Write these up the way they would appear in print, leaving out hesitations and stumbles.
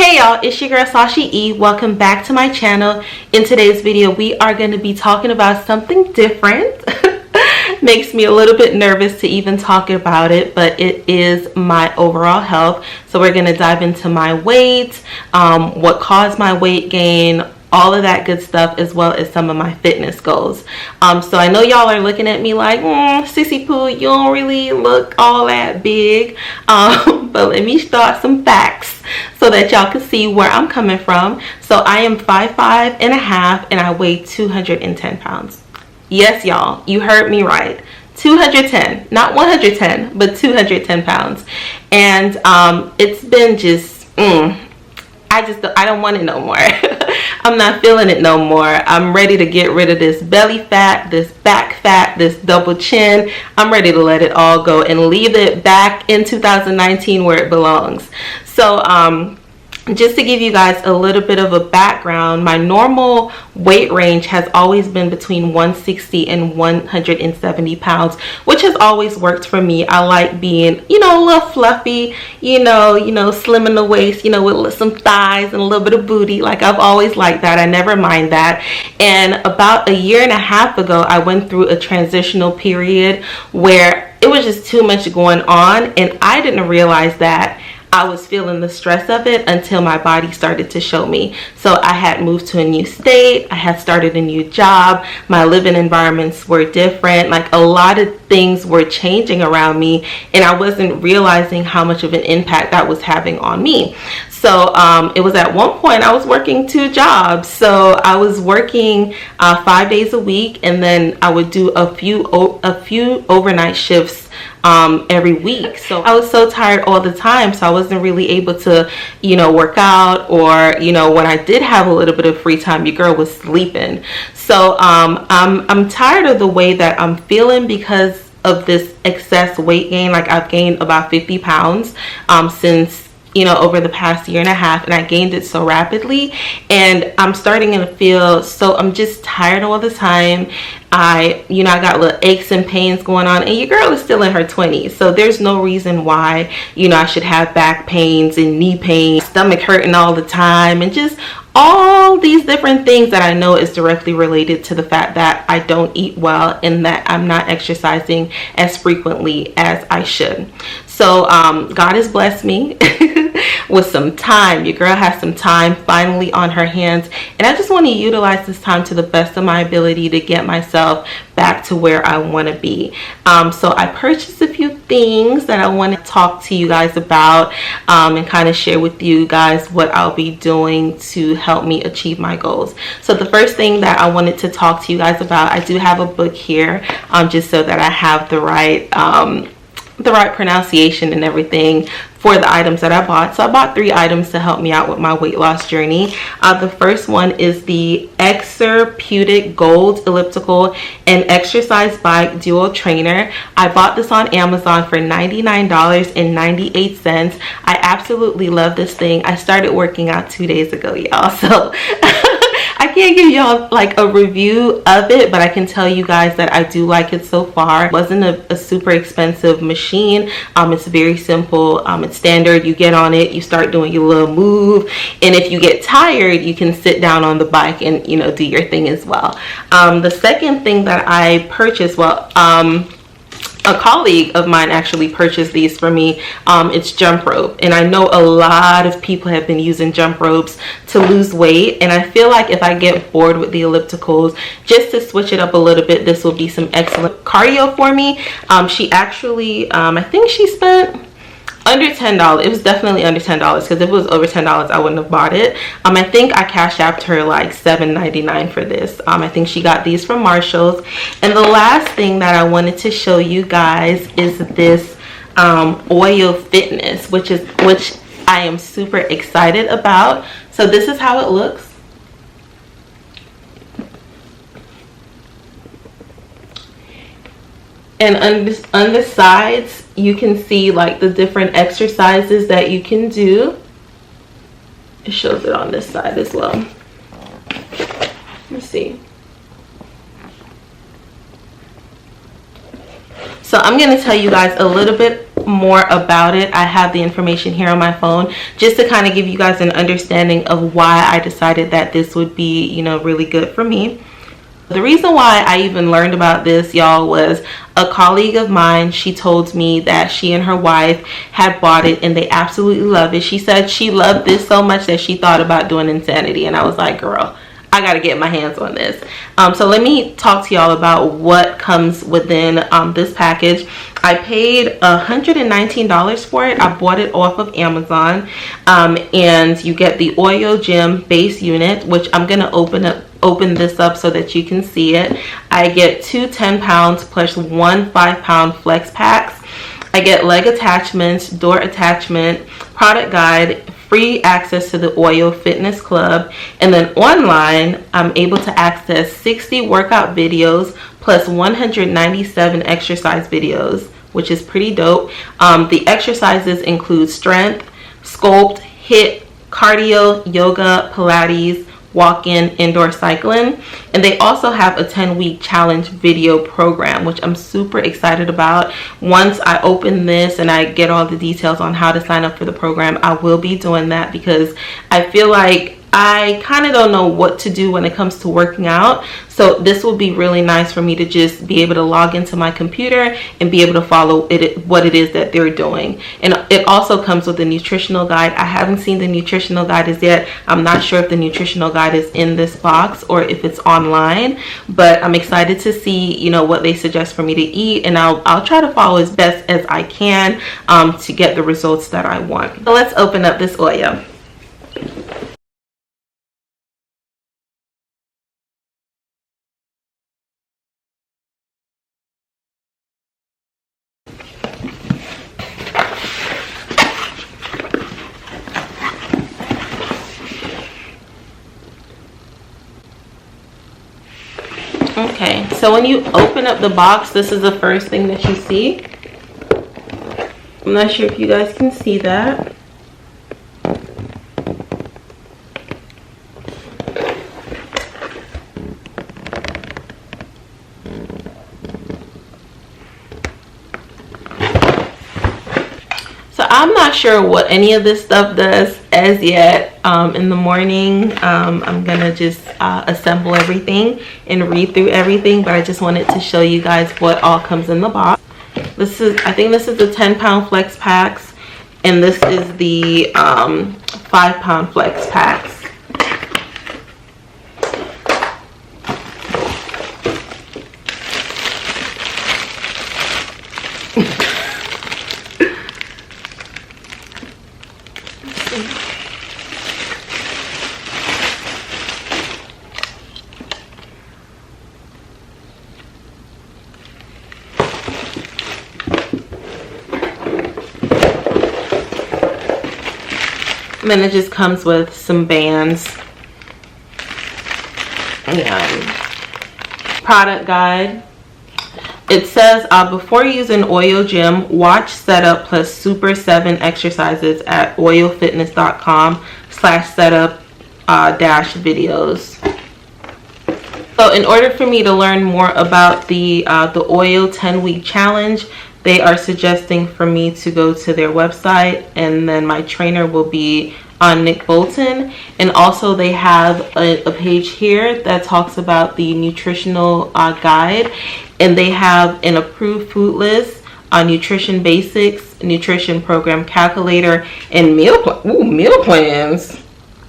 Hey y'all, it's your girl Sashi E. Welcome back to my channel. In today's video, we are going to be talking about something different. Makes me a little bit nervous to even talk about it, but it is my overall health. So we're going to dive into my weight, what caused my weight gain, all of that good stuff, as well as some of my fitness goals. So I know y'all are looking at me like, Sissy Pooh, you don't really look all that big. But let me start some facts so that y'all can see where I'm coming from. So I am 5'5" and a half, and I weigh 210 pounds. Yes, y'all, you heard me right. 210, not 110, but 210 pounds. And it's been just, I don't want it no more. I'm not feeling it no more. I'm ready to get rid of this belly fat, this back fat, this double chin. I'm ready to let it all go and leave it back in 2019 where it belongs. So just to give you guys a little bit of a background, my normal weight range has always been between 160 and 170 pounds, which has always worked for me. I like being, a little fluffy, slim in the waist, with some thighs and a little bit of booty. Like, I've always liked that. I never mind that. And about a year and a half ago, I went through a transitional period where it was just too much going on, and I didn't realize that I was feeling the stress of it until my body started to show me. So I had moved to a new state. I had started a new job. My living environments were different. Like, a lot of things were changing around me, and I wasn't realizing how much of an impact that was having on me. So it was at one point I was working 2 jobs. So I was working 5 days a week, and then I would do a few overnight shifts every week. So I was so tired all the time, so I wasn't really able to work out, or when I did have a little bit of free time, your girl was sleeping. So I'm tired of the way that I'm feeling because of this excess weight gain. Like, I've gained about 50 pounds since over the past year and a half, and I gained it so rapidly, and I'm starting to feel so, I'm just tired all the time. I got little aches and pains going on, and your girl is still in her 20s, so there's no reason why I should have back pains and knee pain, stomach hurting all the time, and just all these different things that I know is directly related to the fact that I don't eat well and that I'm not exercising as frequently as I should. So God has blessed me with some time. Your girl has some time finally on her hands, and I just want to utilize this time to the best of my ability to get myself back to where I want to be. So I purchased a few things that I want to talk to you guys about, and kind of share with you guys what I'll be doing to help me achieve my goals. So the first thing that I wanted to talk to you guys about, I do have a book here, just so that I have the right pronunciation and everything for the items that I bought. So I bought 3 items to help me out with my weight loss journey. The first one is the Exerputic Gold Elliptical and Exercise Bike Dual Trainer. I bought this on Amazon for $99.98. I absolutely love this thing. I started working out 2 days ago, y'all. So I can't give y'all like a review of it, but I can tell you guys that I do like it so far. It wasn't a super expensive machine. It's very simple. It's standard. You get on it, you start doing your little move, and if you get tired, you can sit down on the bike and do your thing as well. The second thing that I purchased, a colleague of mine actually purchased these for me. It's jump rope, and I know a lot of people have been using jump ropes to lose weight, and I feel like if I get bored with the ellipticals, just to switch it up a little bit, this will be some excellent cardio for me. She actually I think she spent under $10. It was definitely under $10, because if it was over $10 I wouldn't have bought it. I think I cashed apped her like $7.99 for this. I think she got these from Marshall's. And the last thing that I wanted to show you guys is this Oil Fitness, which I am super excited about. So this is how it looks. And on the sides, you can see like the different exercises that you can do. It shows it on this side as well. Let's see. So I'm going to tell you guys a little bit more about it, I have the information here on my phone, just to kind of give you guys an understanding of why I decided that this would be, you know, really good for me. The reason why I even learned about this, y'all, was a colleague of mine. She told me that she and her wife had bought it and they absolutely love it. She said she loved this so much that she thought about doing Insanity, and I was like, girl, I gotta get my hands on this. So let me talk to y'all about what comes within this package. I paid $119 for it. I bought it off of Amazon, and you get the Oil Gym base unit, which I'm gonna open this up so that you can see it. I get 2 10-pounds plus 1 5-pound flex packs. I get leg attachments, door attachment, product guide, free access to the Oil Fitness Club, and then online I'm able to access 60 workout videos plus 197 exercise videos, which is pretty dope. The exercises include strength, sculpt, HIIT, cardio, yoga, Pilates, walk-in, indoor cycling, and they also have a 10-week challenge video program, which I'm super excited about. Once I open this and I get all the details on how to sign up for the program, I will be doing that, because I feel like I kind of don't know what to do when it comes to working out. So this will be really nice for me to just be able to log into my computer and be able to follow what it is that they're doing. And it also comes with a nutritional guide. I haven't seen the nutritional guide as yet. I'm not sure if the nutritional guide is in this box or if it's online, but I'm excited to see, you know, what they suggest for me to eat, and I'll try to follow as best as I can to get the results that I want. So let's open up this Oil. Okay, so when you open up the box, this is the first thing that you see. I'm not sure if you guys can see that. So I'm not sure what any of this stuff does as yet. In the morning, I'm gonna just assemble everything and read through everything, but I just wanted to show you guys what all comes in the box. I think this is the 10-pound flex packs, and this is the 5-pound flex packs. And then it just comes with some bands and product guide. It says before using Oil Gym, watch setup plus super 7 exercises at oilfitness.com/setup dash videos. So in order for me to learn more about the Oil 10-week challenge, they are suggesting for me to go to their website, and then my trainer will be Nick Bolton. And also they have a page here that talks about the nutritional guide, and they have an approved food list, nutrition basics, nutrition program calculator, and meal plans.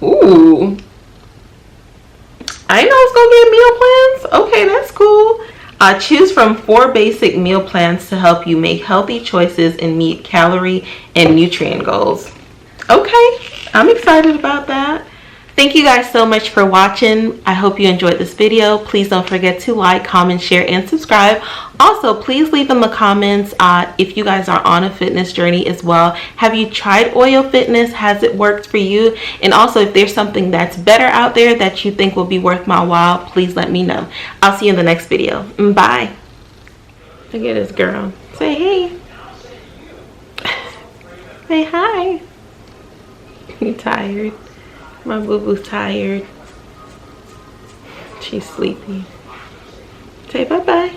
Ooh, I know it's gonna get meal plans. Okay, that's cool. Choose from 4 basic meal plans to help you make healthy choices and meet calorie and nutrient goals. Okay, I'm excited about that. Thank you guys so much for watching. I hope you enjoyed this video. Please don't forget to like, comment, share, and subscribe. Also, please leave in the comments if you guys are on a fitness journey as well. Have you tried Oil Fitness? Has it worked for you? And also, if there's something that's better out there that you think will be worth my while, please let me know. I'll see you in the next video. Bye. Look at this girl. Say hey. Say hi. You tired? My boo-boo's tired. She's sleepy. Say bye-bye.